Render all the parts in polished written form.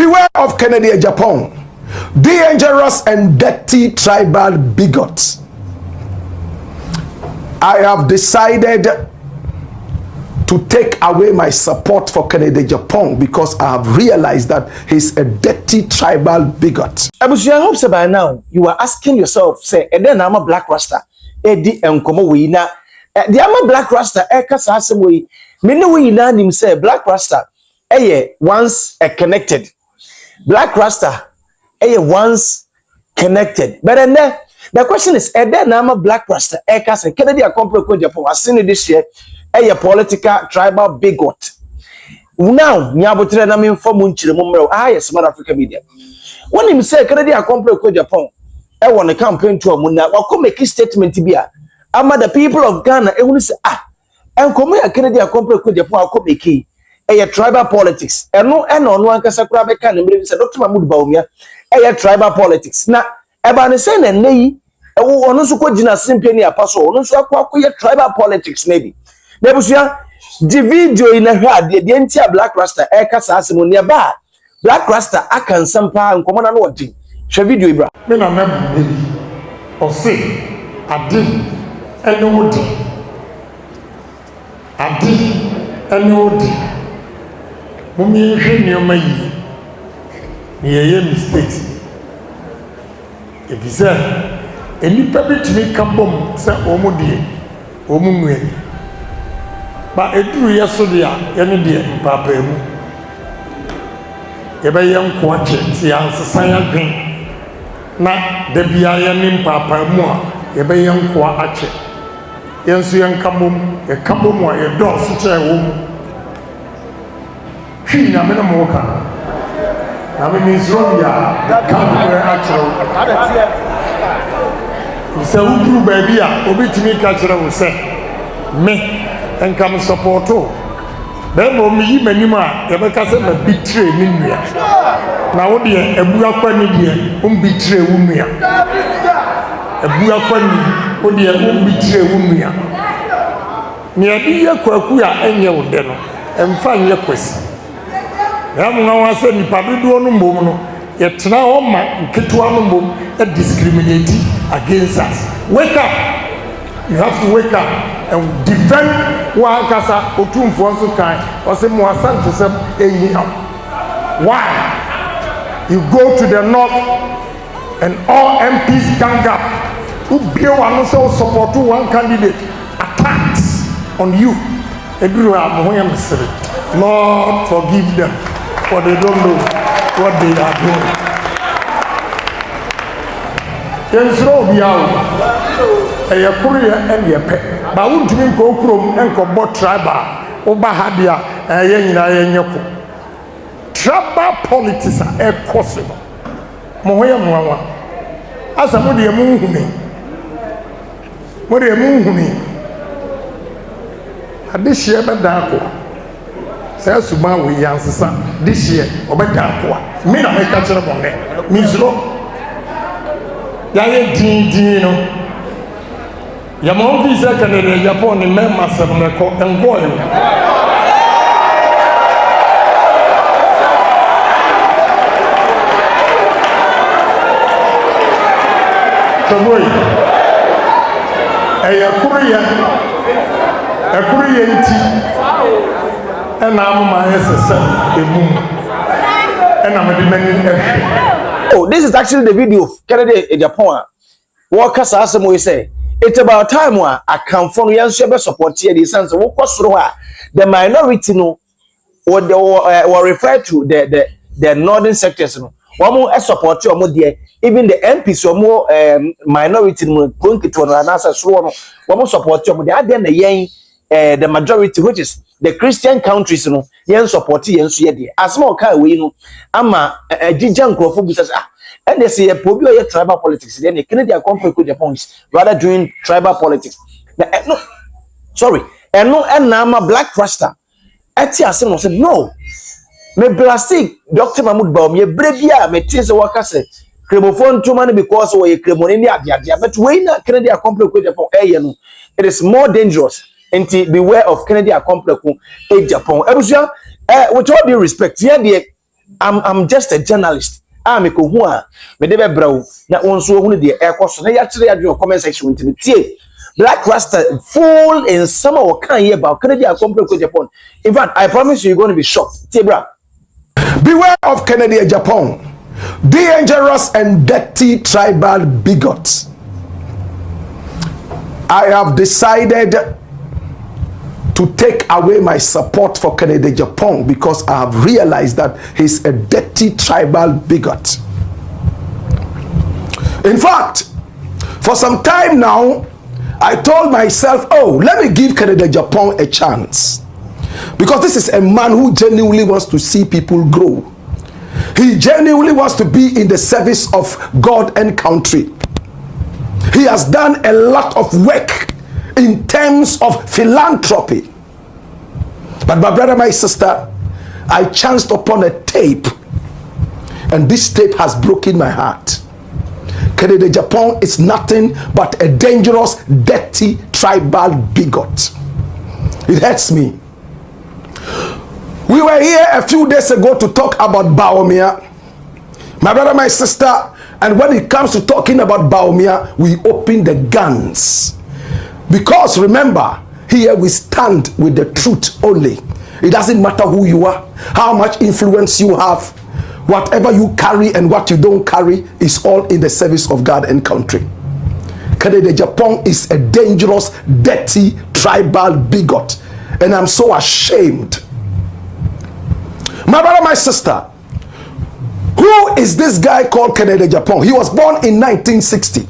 Beware of Kennedy Agyapong, dangerous and dirty tribal bigots. I have decided to take away my support for Kennedy Agyapong because I have realized that he's a dirty tribal bigot. Abusia, I hope so by now you are asking yourself, say, and then I'm a Blak Rasta. Eddie and Komo na the ama Blak Rasta kasa asem we me ne we na nim say Blak Rasta once connected. Blak Rasta once connected. But then the question is, then I'm a Blak Rasta kasa Kennedy Agyapong Japan as seen this year political tribal bigot. Now nyabotre na me inform nchire mo mre yes South Africa media. When him say Kennedy Agyapong Japan won the campaign to Amuna, or come make a statement to be ama the people of Ghana, and say, and come here, Kennedy Agyapong Japan, come make a tribal politics. And no, one can sakura can and say, Dr. Mahmoud Baumia, a tribal politics. Now, about the same and nay, a woman so called Gina Simpany Apostle, no so acquire tribal politics, maybe. Nebusia, the video in a head, the entire Blak Rasta, Ekasamonia bar, Blak Rasta, I can sampa and common what thing. Shall video, Ibra. Men are never baby or say, I did and no did. I did and no did. Mummy, you may near mistakes. If you say, any puppet to me come bomb, say, Omodi, Omumwe. But it drew yesterday, any dear, Papa. Eba young quache, see, answer Saya Green. Na debia ya nim papa mu a ye be yan kwa ache yensu yan kamom e kamom a ye do so che wo mu hwi na me no mo ka na me ni zro ya kamom e ache wo se udru ba bia obetimi ka kire wo se me enkam supporto be mo mi yi manim a ye be ka se ma betray ni nua na wo de ebu akwani de betray wo nua ebu akwani wo de betray wo nua ne adi ye kwaku a enye wo de no emfa nye kwesi na mo nwa se nipa dodo no mbom no ye tena o ma nketua no mbom e discriminate against us. Wake up, you have to wake up and defend wa kasa otumfo nso kan o se mo asante se eyi why you go to the north and all MPs gang up who bear one so support one candidate attacks on you. Lord, forgive them, for they don't know what they are doing. Yensro biao e Korea and yepe ba wuntumi nko krom enko bo tribal oba hadia ye nyina ye nyeko tribal politics are possible. Mohoya mwawa. Asa mo de mu humi. Mo de mu humi. Adihye beda ko. Say suba we yansesa. Dihye obeda ko. Me na me ka kire bonne. Mi zuro. Ya ye din no. Ya mo visa Canada Japan ni memma sem na ko engoy. Boy, a Korean tea, and I'm my SSM, and I'm a demanding everything. Oh, this is actually the video of Kennedy Agyapong. What Kasasam we say? It's about time where I come from young support here. The sense of what the minority no, or they were referred to the northern sectors no. One more support you more there. Even the MPs or more minority one more support you more there. Then the majority, which is the Christian countries, you know, yen support yen so there. As more car we know, ama Jijan Crawford says and they say a probably tribal politics. Then the Kennedy Agyapong Japan is rather doing tribal politics. No, sorry, and no, and now I'm a Blak Rasta. Etia said no. Me plastic Dr. Mahmoud Baumia brevia me tese wakase cremophone too many because we cremoni dia but when Kennedy Agyapong Japan no it is more dangerous and beware of Kennedy Agyapong Japan. Ebusia with all due respect here I'm just a journalist. Me ko hu a me de be brawo na won so hu de e koso na ya kire ya dwen comment section tie Black Rasta full in some of can hear about Kennedy Agyapong Japan. In fact, I promise you're going to be shocked. Tie bra. Beware of Kennedy Agyapong, dangerous and dirty tribal bigots. I have decided to take away my support for Kennedy Agyapong because I have realized that he's a dirty tribal bigot. In fact, for some time now, I told myself, oh, let me give Kennedy Agyapong a chance. Because this is a man who genuinely wants to see people grow. He genuinely wants to be in the service of God and country. He has done a lot of work in terms of philanthropy. But my brother, my sister, I chanced upon a tape, and this tape has broken my heart. Kennedy Agyapong is nothing but a dangerous, dirty, tribal bigot. It hurts me. We were here a few days ago to talk about Bawumia. My brother, my sister, and when it comes to talking about Bawumia, we open the guns. Because remember, here we stand with the truth only. It doesn't matter who you are, how much influence you have, whatever you carry and what you don't carry is all in the service of God and country. Kennedy Agyapong is a dangerous, dirty, tribal bigot. And I'm so ashamed. My brother, my sister, who is this guy called Kennedy Agyapong? He was born in 1960.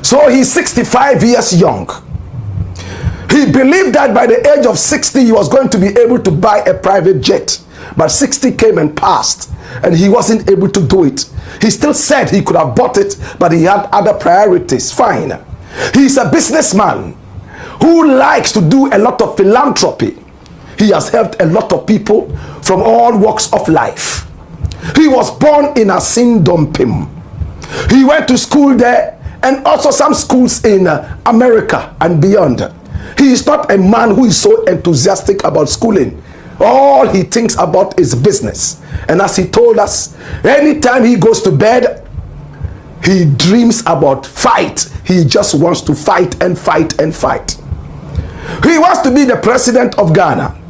So he's 65 years young. He believed that by the age of 60, he was going to be able to buy a private jet. But 60 came and passed, and he wasn't able to do it. He still said he could have bought it, but he had other priorities. Fine. He's a businessman who likes to do a lot of philanthropy. He has helped a lot of people from all walks of life. He was born in Asindompim. He went to school there and also some schools in America and beyond. He is not a man who is so enthusiastic about schooling. All he thinks about is business. And as he told us, anytime he goes to bed, he dreams about fight. He just wants to fight and fight and fight. He wants to be the president of Ghana.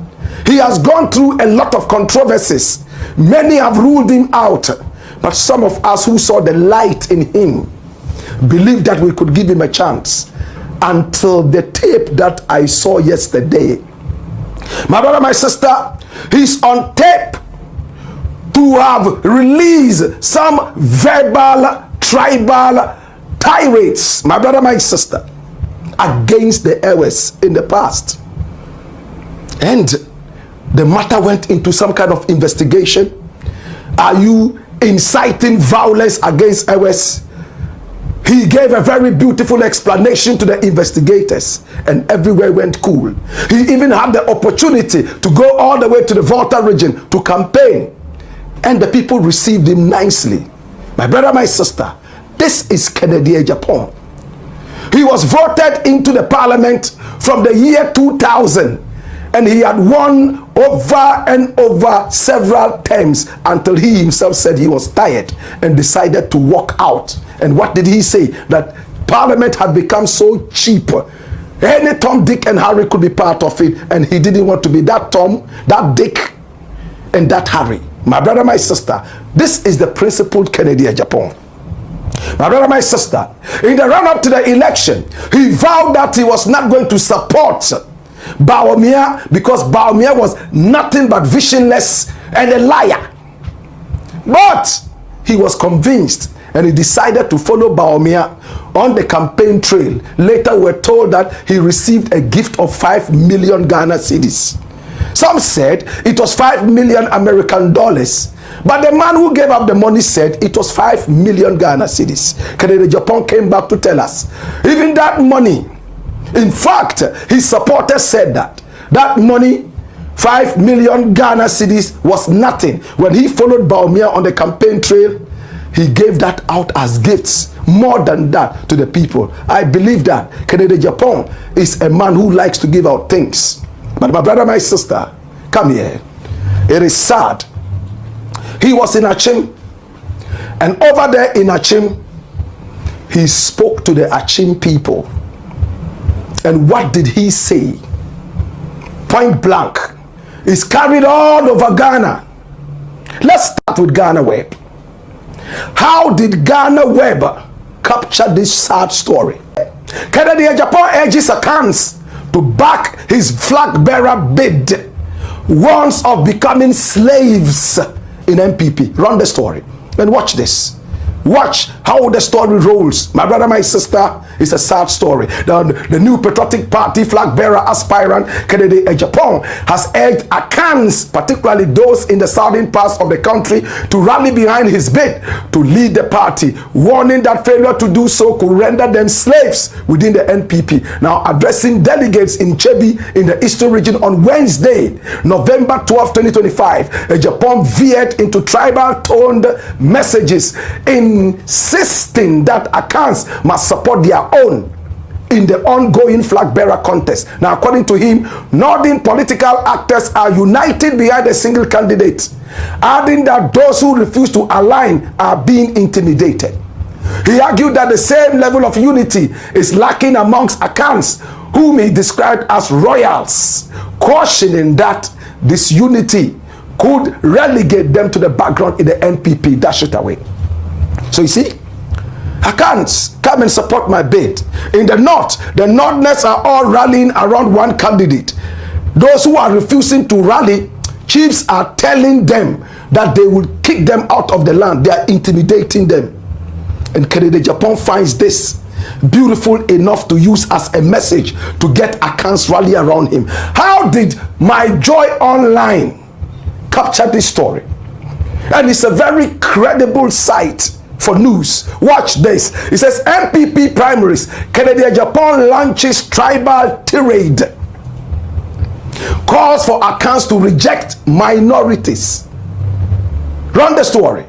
He has gone through a lot of controversies. Many have ruled him out. But some of us who saw the light in him believed that we could give him a chance. Until the tape that I saw yesterday. My brother, my sister, he's on tape to have released some verbal, tribal tirades, my brother, my sister, against the Ewes in the past. And the matter went into some kind of investigation. Are you inciting violence against Ewes? He gave a very beautiful explanation to the investigators, and everywhere went cool. He even had the opportunity to go all the way to the Volta region to campaign, and the people received him nicely. My brother, my sister, this is Kennedy Agyapong. He was voted into the parliament from the year 2000, and he had won over and over several terms until he himself said he was tired and decided to walk out. And what did he say? That parliament had become so cheap. Any Tom, Dick, and Harry could be part of it, and he didn't want to be that Tom, that Dick, and that Harry. My brother, my sister, this is the principled Kennedy Agyapong. My brother, my sister, in the run-up to the election, he vowed that he was not going to support Bawumia because Bawumia was nothing but visionless and a liar. But he was convinced, and he decided to follow Bawumia on the campaign trail. Later we're told that he received a gift of 5 million Ghana cedis. Some said it was 5 million American dollars. But the man who gave up the money said it was 5 million Ghana cedis. Kennedy Agyapong came back to tell us, even that money, in fact, his supporters said that that money, 5 million Ghana cedis, was nothing. When he followed Bawumia on the campaign trail, he gave that out as gifts, more than that, to the people. I believe that Kennedy Agyapong is a man who likes to give out things. But my brother, my sister, come here. It is sad He was in Achim, and over there in Achim, he spoke to the Achim people. And what did he say? Point blank. It's carried all over Ghana. Let's start with Ghana Web. How did Ghana Web capture this sad story? Kennedy Agyapong urges Akans to back his flag bearer bid, warns of becoming slaves in NPP. Run the story and watch this. Watch how the story rolls. My brother, my sister, it's a sad story. The new patriotic party flag bearer aspirant Kennedy Agyapong has urged Akans, particularly those in the southern parts of the country, to rally behind his bid to lead the party, warning that failure to do so could render them slaves within the NPP. Now, addressing delegates in Chebi in the Eastern region on Wednesday, November 12, 2025, Agyapong veered into tribal-toned messages, insisting that Akans must support their own in the ongoing flag bearer contest. Now, according to him, northern political actors are united behind a single candidate, adding that those who refuse to align are being intimidated. He argued that the same level of unity is lacking amongst Akans, whom he described as royals, cautioning that this unity could relegate them to the background in the NPP. Dash it away. So you see, Akans, come and support my bid. In the north, the northerners are all rallying around one candidate. Those who are refusing to rally, chiefs are telling them that they will kick them out of the land. They are intimidating them. And Kennedy Agyapong finds this beautiful enough to use as a message to get Akans rally around him. How did My Joy Online capture this story? And it's a very credible site for news. Watch this. It says NPP primaries, Kennedy Agyapong launches tribal tirade, calls for Akans to reject minorities. Run the story.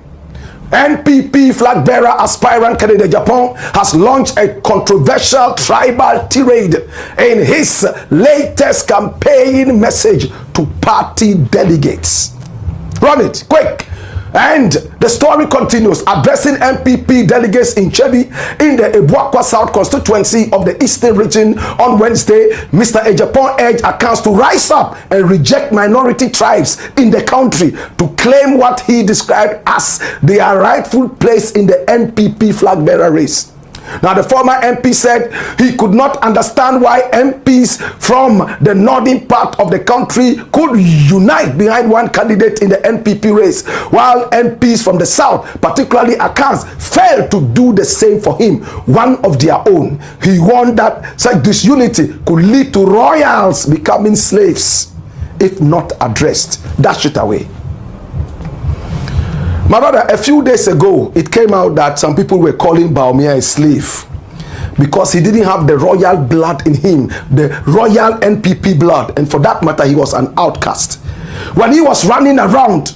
NPP flag bearer aspirant Kennedy Agyapong has launched a controversial tribal tirade in his latest campaign message to party delegates. Run it quick. And the story continues, addressing NPP delegates in Chebi in the Ebuakwa South constituency of the Eastern region on Wednesday. Mr. Agyapong urged Akans to rise up and reject minority tribes in the country to claim what he described as their rightful place in the NPP flag bearer race. Now, the former MP said he could not understand why MPs from the northern part of the country could unite behind one candidate in the NPP race, while MPs from the south, particularly Akans, failed to do the same for him, one of their own. He warned that such disunity could lead to royals becoming slaves if not addressed. Dash it away. My brother, a few days ago, it came out that some people were calling Bawumia a slave because he didn't have the royal blood in him, the royal NPP blood, and for that matter, he was an outcast. When he was running around,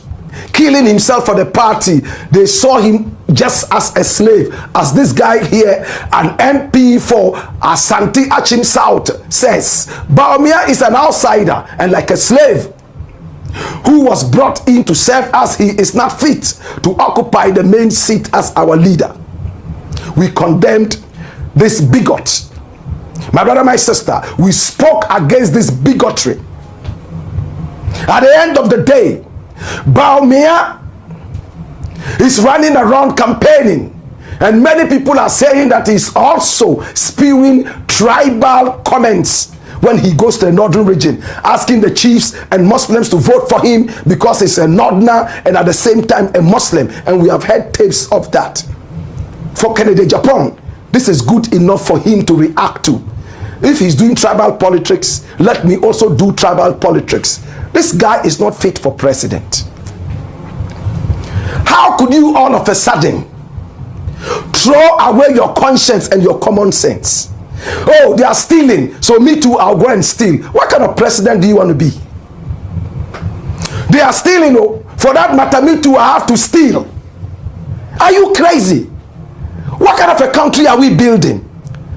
killing himself for the party, they saw him just as a slave. As this guy here, an MP for Asante Achim South, says, Bawumia is an outsider and like a slave who was brought in to serve us, he is not fit to occupy the main seat as our leader. We condemned this bigot. My brother, my sister, we spoke against this bigotry. At the end of the day, Bawumia is running around campaigning, and many people are saying that he's also spewing tribal comments when he goes to the northern region, asking the chiefs and Muslims to vote for him because he's a northerner and at the same time a Muslim. And we have heard tapes of that. For Kennedy Agyapong, this is good enough for him to react to. If he's doing tribal politics, let me also do tribal politics. This guy is not fit for president. How could you all of a sudden throw away your conscience and your common sense? Oh, they are stealing, so me too, I'll go and steal. What kind of president do you want to be? They are stealing, oh, for that matter, me too, I have to steal. Are you crazy? What kind of a country are we building?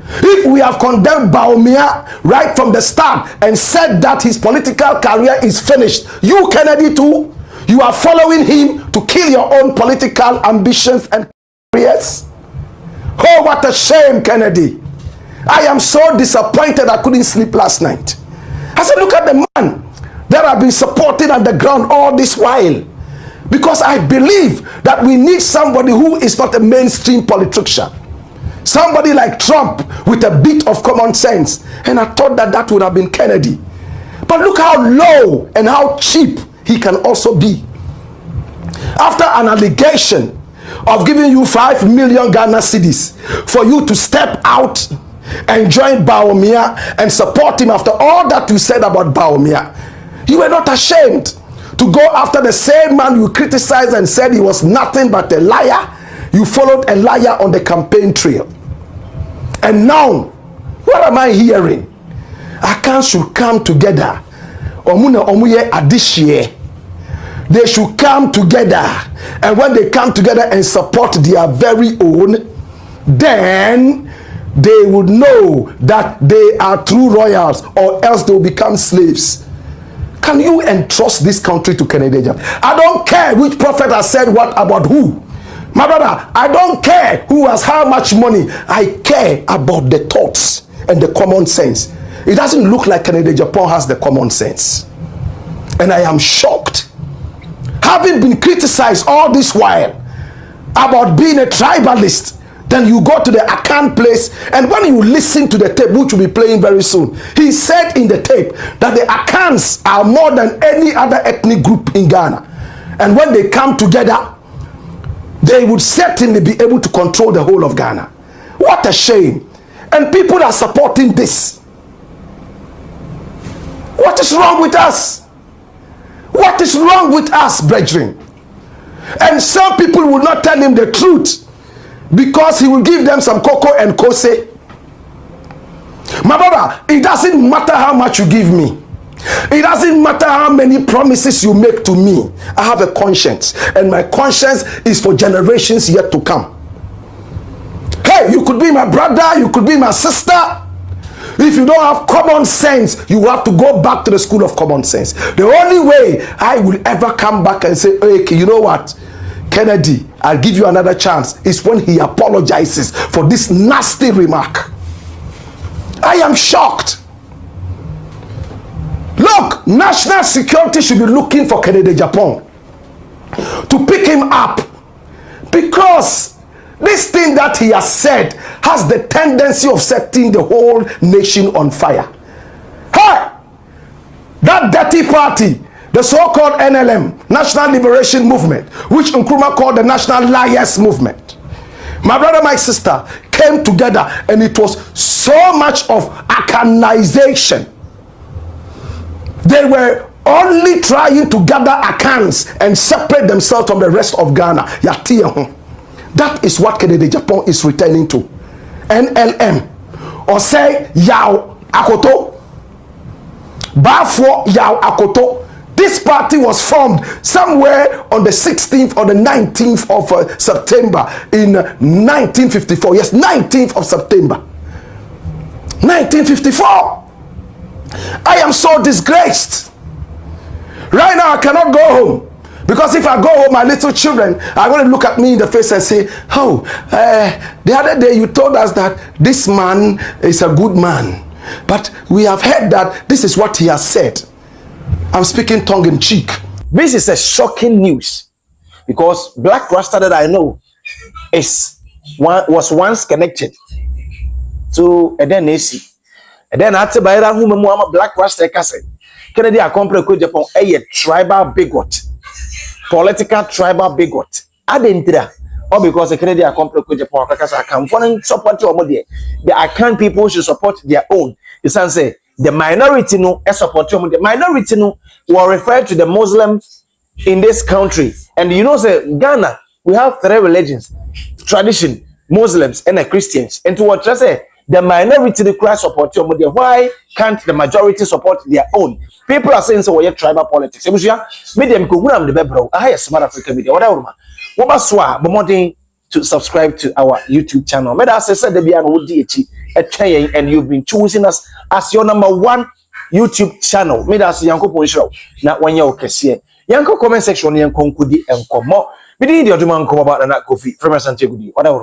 If we have condemned Bawumia right from the start and said that his political career is finished, you, Kennedy, too, You are following him to kill your own political ambitions and careers. Oh, what a shame, Kennedy. I am so disappointed I couldn't sleep last night. I said, look at the man that I've been supporting underground all this while. Because I believe that we need somebody who is not a mainstream politician. Somebody like Trump with a bit of common sense. And I thought that that would have been Kennedy. But look how low and how cheap he can also be. After an allegation of giving you 5 million Ghana cedis for you to step out and join Bawumia and support him after all that you said about Bawumia, you were not ashamed to go after the same man you criticized and said he was nothing but a liar. You followed a liar on the campaign trail. And now, what am I hearing? Akans should come together. Omuna omuye adishie. They should come together. And when they come together and support their very own, then they would know that they are true royals, or else they will become slaves. Can you entrust this country to Kennedy Agyapong? I don't care which prophet has said what about who. My brother, I don't care who has how much money. I care about the thoughts and the common sense. It doesn't look like Kennedy Agyapong has the common sense. And I am shocked. Having been criticized all this while about being a tribalist, then you go to the Akan place, and when you listen to the tape, which will be playing very soon, he said in the tape that the Akans are more than any other ethnic group in Ghana. And when they come together, they would certainly be able to control the whole of Ghana. What a shame. And people are supporting this. What is wrong with us? What is wrong with us, brethren? And some people will not tell him the truth because he will give them some cocoa and kose. My brother, it doesn't matter how much you give me. It doesn't matter how many promises you make to me. I have a conscience, and my conscience is for generations yet to come. Hey, you could be my brother, you could be my sister. If you don't have common sense, you have to go back to the school of common sense. The only way I will ever come back and say, okay, you know what, Kennedy, I'll give you another chance, is when he apologizes for this nasty remark. I am shocked. Look, national security should be looking for Kennedy Agyapong to pick him up, because this thing that he has said has the tendency of setting the whole nation on fire. Hey, that dirty party, the so-called NLM, National Liberation Movement, which Nkrumah called the National Liars Movement, my brother, my sister, came together, and it was so much of Akanization. They were only trying to gather Akans and separate themselves from the rest of Ghana. That is what Kennedy Agyapong is returning to. NLM, or say Yaw Akoto, Bafo Yaw Akoto. This party was formed somewhere on the 16th or the 19th of September in 1954. Yes, 19th of September 1954. I am so disgraced. Right now I cannot go home, because if I go home, my little children are going to look at me in the face and say, oh, the other day you told us that this man is a good man, but we have heard that this is what he has said. I'm speaking tongue in cheek. This is a shocking news, because Blak Rasta that I know was once connected to Eden AC. And then after Bayra whom Blak Rasta Kase, Kennedy Agyapong a tribal bigot, political tribal bigot. I didn't do that. Or because the Kennedy Agyapong I come for support your money. The Akan people should support their own. You say the minority no support your money. The minority no will refer to the Muslims in this country. And you know, say Ghana, we have 3 religions: tradition, Muslims, and the Christians. And to what I say, the minority the Christ support your money. Why can't the majority support their own? People are saying so. We're tribal politics. Media the bebro. I Smart Africa media. Whatever. To subscribe to our YouTube channel. And you've been choosing us as your #1 YouTube channel. Now when you're Yanko comment section yanko nkudi enkomo. Me di oduma nkomo about na Kofi from Asante Gudi. Whatever.